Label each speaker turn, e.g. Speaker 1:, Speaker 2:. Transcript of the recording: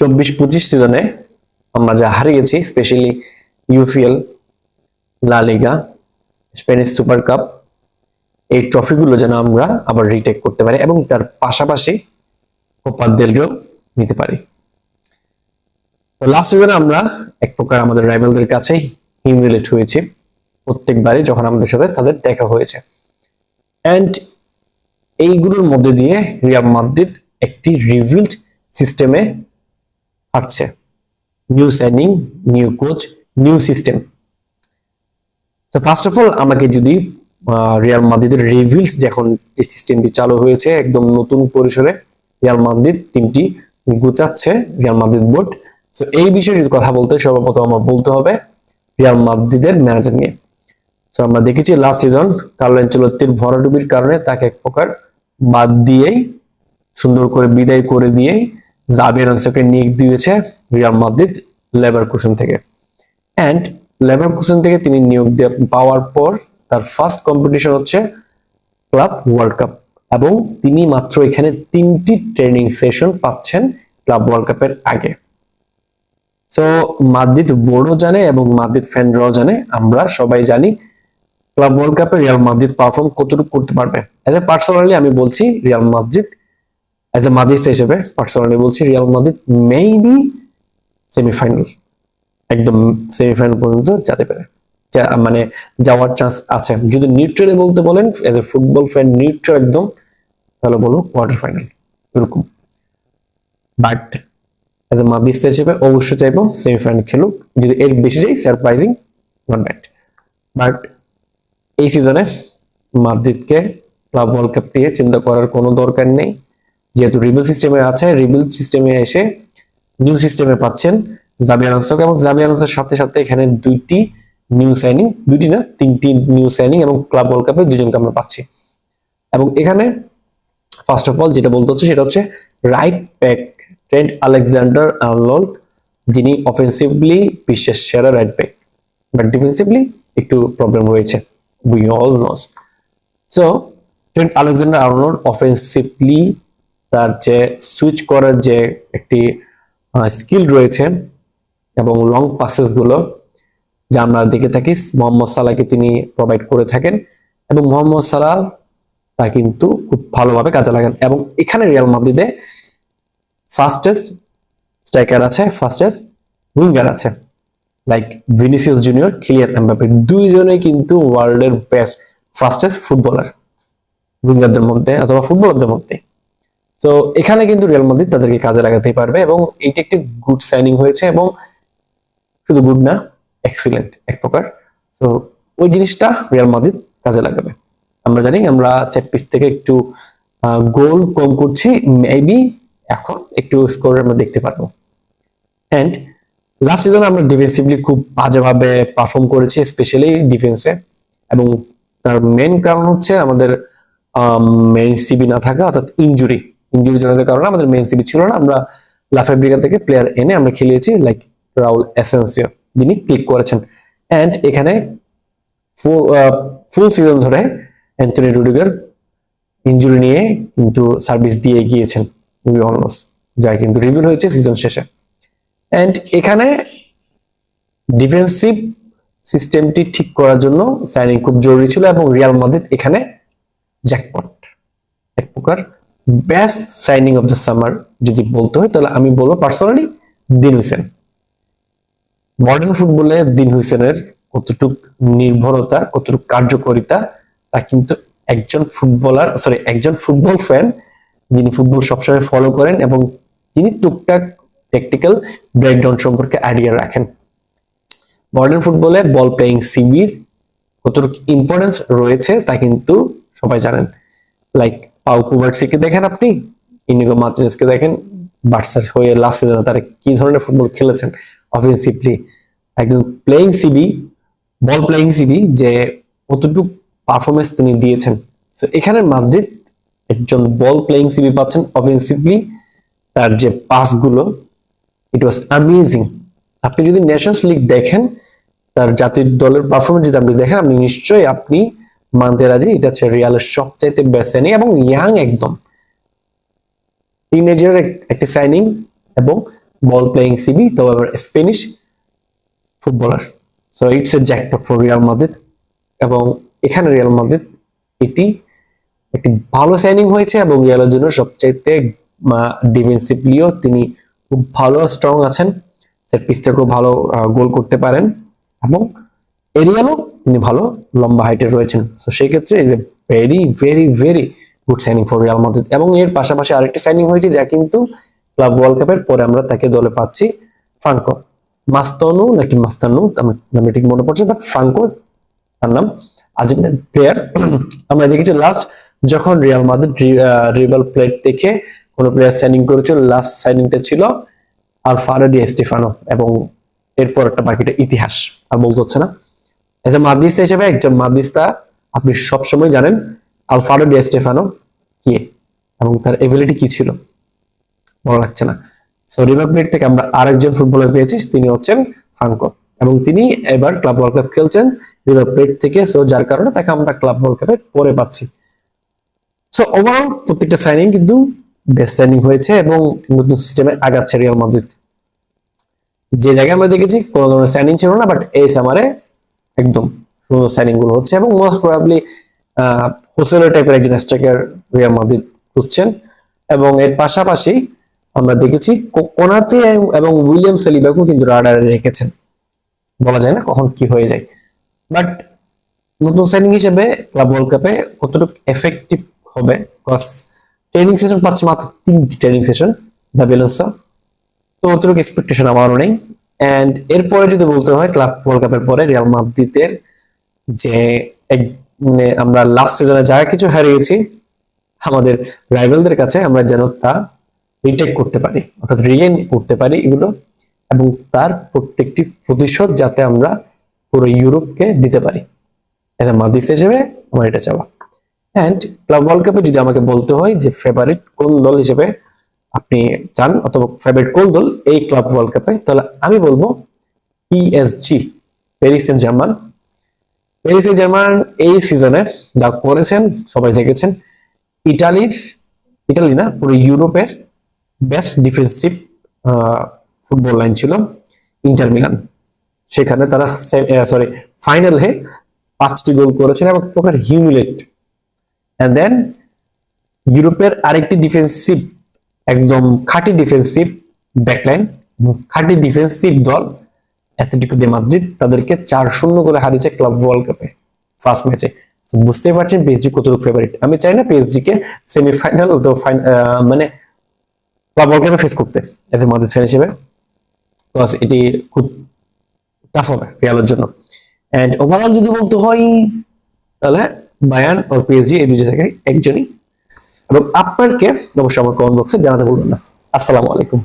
Speaker 1: 24-25 সিজনে আমরা যা হারিয়েছি, স্পেশালি ইউসিএল, লা লিগা, স্প্যানিশ সুপার কাপ, এই ট্রফিগুলো যেন আমরা আবার রিটেক করতে পারি এবং তার পাশাপাশি কোপা দেল রেও নিতে পারি। তো লাস্ট সিজনে আমরা এক প্রকার আমাদের রাইভালদের কাছেই হিউমিলেট হয়েছি প্রত্যেকবারই যখন আমাদের সাথে তাদের দেখা হয়েছে। এন্ড এইগুলোর মধ্যে দিয়ে রিয়াল মাদ্রিদ একটি রিভিল্ড সিস্টেমে হাঁটছে। New signing, new coach, new system. তো ফার্স্ট অফ অল আমাকে যদি রিয়াল মাদ্রিদের রিভিল্ড যখন যে সিস্টেমটি চালু হয়েছে একদম নতুন পরিসরে রিয়াল মাদ্রিদ টিমটি গুছাচ্ছে রিয়াল মাদ্রিদ বোর্ড, তো এই বিষয়ে যদি কথা বলতে সর্বপ্রথম আমার বলতে হবে রিয়াল মাদ্রিদের ম্যানেজার নিয়ে। তো আমরা দেখেছি লাস্ট সিজন কার্লো আনচেলত্তির ভরাডুবির কারণে তাকে এক প্রকার বাদ দিয়েই সুন্দর করে বিদায় করে দিয়েই জাবি আলোনসোকে নিয়োগ দিয়েছে রিয়াল মাদ্রিদ লেভারকুসেন থেকে। এন্ড লেভারকুসেন থেকে তিনি নিয়োগ পাওয়ার পর তার ফার্স্ট কম্পিটিশন হচ্ছে ক্লাব ওয়ার্ল্ড কাপ এবং তিনি মাত্র এখানে 3টি ট্রেনিং সেশন পাচ্ছেন ক্লাব ওয়ার্ল্ড কাপের আগে। সো মাদ্রিদ বোর্ডও জানে এবং মাদ্রিদ ফ্যানরাও জানে, আমরা সবাই জানি ক্লাব ওয়ার্ল্ড কাপে রিয়াল মাদ্রিদ পারফর্ম কতটুকু করতে পারবে। এজ এ পার্সোনালি আমি বলছি Real Madrid, as a Madrid হিসেবে পার্সোনালি বলছি রিয়াল মাদ্রিদ মেবি সেমিফাইনাল, একদম সেমিফাইনাল পর্যন্ত যেতে পারে, মানে যাওয়ার চান্স আছে। যদি নিউট্রালি বলতে বলেন as a football fan neutral একদম, তাহলে বলবো কোয়ার্টার ফাইনাল এরকম। বাট এজ এ মাদ্রিদ হিসেবে অবশ্যই চাইবো সেমিফাইনাল খেলুক, যদি এর বেশি যাই সারপ্রাইজিং নট ব্যাড। বাট এই সিজনে মাদ্রিদকে ক্লাব ওয়ার্ল্ড কাপ নিয়ে চিন্তা করার কোনো দরকার নেই, যেহেতু রিবিল্ড সিস্টেমে আছে। রিবিল্ড সিস্টেমে এসে নিউ সিস্টেমে পাচ্ছেন জাবি আলোনসোকে এবং জাবি আলোনসোর সাথে সাথে এখানে 2টি নিউ সাইনিং, 2টি না 3টি নিউ সাইনিং এবং ক্লাব ওয়ার্ল্ড কাপে 2জনকে আমরা পাচ্ছি। এবং এখানে ফার্স্ট অফ অল যেটা বলতে হচ্ছে সেটা হচ্ছে রাইট ব্যাক ট্রেন্ট আলেকজান্ডার-আর্নল্ড, যিনি অফেন্সিভলি বিশ্বের সেরা রাইট ব্যাক, বাট ডিফেন্সিভলি একটু প্রবলেম রয়েছে, we all knows. So Trent Alexander Arnold offensively তার যে সুইচ করার যে একটি স্কিল রয়েছে এবং লং পাসেস গুলো যা আমরা দেখে থাকি মোহাম্মদ সালাহকে তিনি প্রোভাইড করে থাকেন এবং মোহাম্মদ সালাহ তা কিন্তু খুব ভালোভাবে কাজে লাগান। এবং এখানে রিয়াল মাদ্রিদে ফাস্টেস্ট স্ট্রাইকার আছে, ফাস্টেস্ট উইঙ্গার আছে, like Vinicius junior, Kylian Mbappe, দুইজনেই কিন্তু ওয়ার্ল্ডের বেস্ট ফাস্টেস্ট ফুটবলার উইঙ্গারদের মধ্যে অথবা ফুটবলারদের মধ্যে। তো এখানে কিন্তু রিয়াল মাদ্রিদ তাদেরকে কাজে লাগাতে পারবে এবং এইটা একটি গুড সাইনিং হয়েছে এবং শুধু গুড না, এক্সিলেন্ট এক প্রকার। তো ওই জিনিসটা রিয়াল মাদ্রিদ কাজে লাগাবে। আমরা জানি আমরা সেট পিস থেকে একটু গোল কম করছি, মেবি এখন একটু স্কোর আমরা দেখতে পারবো। এন্ড লাস্ট সিজনে আমরা ডিফেন্সিভলি খুব বাজেভাবে পারফর্ম করেছি, স্পেশালি ডিফেন্সে, এবং তার মেন কারণ হচ্ছে আমাদের মেইন সিবি না থাকা, অর্থাৎ ইনজুরি জনিত কারণে আমাদের মেইন সিবি ছিল না। আমরা লা ফ্যাব্রিকা থেকে প্লেয়ার এনে আমরা খেলিয়েছি, লাইক রাউল এসেন্সিও, যিনি ক্লিক করেছেন। এন্ড এখানে ফুল সিজন ধরে অ্যান্টনি রুডিগার ইনজুরি নিয়ে কিন্তু সার্ভিস দিয়ে গিয়েছেন উই অল নোস, যা কিন্তু রিভিল হয়েছে সিজন শেষে। এন্ড এখানে ডিফেন্সিভ সিস্টেমটি ঠিক করার জন্য সাইনিং খুব জরুরি ছিল এবং রিয়াল মাদ্রিদ এখানে জ্যাকপট, এক প্রকার best signing off the summer যদি বলতে হয় তাহলে আমি বলবো পার্সোনালি দিন হুইসেন। মডার্ন ফুটবলে দিন হুইসেনের কতটুক নির্ভরতা, কতটুক কার্যকারিতা তা কিন্তু একজন ফুটবল ফ্যান যিনি ফুটবল সবসময় ফলো করেন এবং যিনি টুকটাক টেকনিক্যাল ব্রেকডাউন সম্পর্কে আইডিয়া রাখেন। মডার্ন ফুটবলে বল প্লেয়িং সিবির কতটুকু ইম্পর্টেন্স রয়েছে তা কিন্তু সবাই জানেন। লাইক পাউ কুবার্সিকে দেখেন, আপনি ইনিগো মার্টিনেজকে দেখেন, বার্সার হয়ে লাস্ট সিজনে তারা কি ধরনের ফুটবল খেলেছেন অফেন্সিভলি। একজন প্লেয়িং সিবি, বল প্লেয়িং সিবি, যে কতটুকু পারফরমেন্স তিনি দিয়েছেন। তো এখানে মাদ্রিদ একজন বল প্লেয়িং সিবি পাচ্ছেন অফেন্সিভলি, তার যে পাসগুলো ইট ওয়াজ অ্যামেজিং। আপনি যদি নেশনস লিগ দেখেন, তার জাতীয় দলের পারফরমেন্স যদি আপনি দেখেন, আপনি নিশ্চয়ই আপনি মানতে রাজি এটা হচ্ছে রিয়ালের সবচাইতে বেস্ট সাইনিং এবং ইয়াং, একদম টিনেজার একটি সাইনিং এবং বল প্লেয়িং সিবি, তো আবার Spanish footballer. So it's a jackpot for Real Madrid. এবং এখানে রিয়াল মাদ্রিদ এটি একটি ভালো সাইনিং হয়েছে, এবং রিয়ালের জন্য সবচাইতে ডিফেন্সিভলিও তিনি খুব ভালো স্ট্রং আছেন, সেট পিস থেকেও ভালো গোল করতে পারেন, এবং এরিয়ালও তিনি ভালো লম্বা হাইটে রয়েছেন। তো সেই ক্ষেত্রে is a very very very good signing for Real Madrid. এবং এর পাশাপাশি আরেকটি সাইনিং হয়েছে, যা কিন্তু ক্লাব ওয়ার্ল্ড কাপের পরে আমরা তাকে দলে পাচ্ছি, ফ্রাঙ্কো মাস্তানু নাকি মাস্তানু, আমি ঠিক মনে পড়ছে, বাট ফ্রাঙ্কো তার নাম, আর্জেন্টিনার প্লেয়ার। আমরা দেখেছি লাস্ট যখন রিয়াল মাদ্রিদ রিভাল প্লেট থেকে কোন প্লেয়ার সাইনিং করেছিল, লাস্ট সাইনিংটা ছিল আলভারো ডি স্টেফানো, এবং এরপর একটা বাকিটা ইতিহাস, আর বলতে হচ্ছে না। এজ এ মাদ্রিস্তা হিসেবে, একজন মাদ্রিস্তা আপনি সবসময় জানেন আলভারো ডি স্টেফানো কে এবং তার এবিলিটি কি ছিল, ভালো লাগছে না। সো রিভার প্লেট থেকে আমরা আরেকজন ফুটবলার পেয়েছি, তিনি হচ্ছেন ফ্রাঙ্কো, এবং তিনি এবার ক্লাব ওয়ার্ল্ড কাপ খেলছেন রিভার প্লেট থেকে। সো যার কারণে তাকে আমরা ক্লাব ওয়ার্ল্ড কাপে পরে পাচ্ছি। সো ওভারঅল প্রত্যেকটা সাইনিং কিন্তু বেস্ট সাইনিং হয়েছে, এবং নতুন সিস্টেমে আগাচ্ছে রিয়াল মাদ্রিদ। যে জায়গায় আমরা দেখেছি কোনো ধরনের সাইনিং ছিল না, বাট এই সামারে একদম সুন্দর সাইনিং গুলো হচ্ছে, এবং মোস্ট প্রবাবলি হোসেলো টাইপের একজন স্ট্রাইকার রিয়াল মাদ্রিদ খুঁজছেন। এবং এর পাশাপাশি আমরা দেখেছি কোনাতে এবং উইলিয়াম সালিবাকেও কিন্তু রাডারে রেখেছেন, বলা যায় না কখন কি হয়ে যায়। বাট নতুন সাইনিং হিসেবে ক্লাব ওয়ার্ল্ড কাপে কতটুকু এফেক্টিভ হবে, প্লাস ট্রেনিং সেশন পাচ্ছে মাত্র 3টি ট্রেনিং সেশন দ্য ব্যালেন্সা, তো অতটুকু এক্সপেকটেশন আমারও নেই। এন্ড এরপরে যদি বলতে হয় ক্লাব ওয়ার্ল্ড কাপের পরে রিয়াল মাদ্রিদের যে আমরা লাস্ট সিজনে যা কিছু হারিয়েছি আমাদের রাইভালদের কাছে, আমরা যেন তা রিটেক করতে পারি, অর্থাৎ রিগেইন করতে পারি এগুলো, এবং তার প্রত্যেকটি প্রতিশোধ যাতে আমরা পুরো ইউরোপকে দিতে পারি। এজ এ মাদ্রিদ হিসেবে আমার এটা চাওয়া। এন্ড ক্লাব ওয়ার্ল্ড কাপে যদি আমাকে বলতে হয় যে ফেভারিট কোন দল হিসেবে আপনি চান, অথবা ফেভারিট কোন দল এই ক্লাব ওয়ার্ল্ড কাপে, তাহলে আমি বলবো PSG, Paris Saint Germain. Paris Saint Germain এই সিজনে যা করেছেন সবাই দেখেছেন, ইটালি না পুরো ইউরোপের বেস্ট ডিফেন্সিভ ফুটবল লাইন ছিল ইন্টার মিলান। সেখানে তারা ফাইনালে 5টি গোল করেছেন এবং প্রকার হিউমিলেট। এন্ড দেন ইউরোপের আরেকটি ডিফেন্সিভ, একদম খাঁটি ডিফেন্সিভ ব্যাকলাইন, খাঁটি ডিফেন্সিভ দল অ্যাটলেটিকো দে মাদ্রিদ, তাদেরকে 4-0 করে হারিয়েছে ক্লাব ওয়ার্ল্ড কাপে ফার্স্ট ম্যাচে। বুঝতেই পারছেন পিএসজি কতটুকু ফেভারিট। আমি চাই না পিএসজি কে সেমিফাইনাল তো মানে ক্লাব ওয়ার্ল্ড কাপে ফেস করতে এজ এ মাদ্রিদ ফ্যান হিসেবে, এটি খুব টাফ হবে রিয়ালের জন্য। এন্ড ওভারঅল যদি বলতে হয় তাহলে বায়ার্ন ও পিএসজি এই দুটো জায়গায় একজনই। এবং আপনার কে অবশ্যই আমার কমেন্ট বক্সে জানাতে ভুলবেন না। আসসালামু আলাইকুম।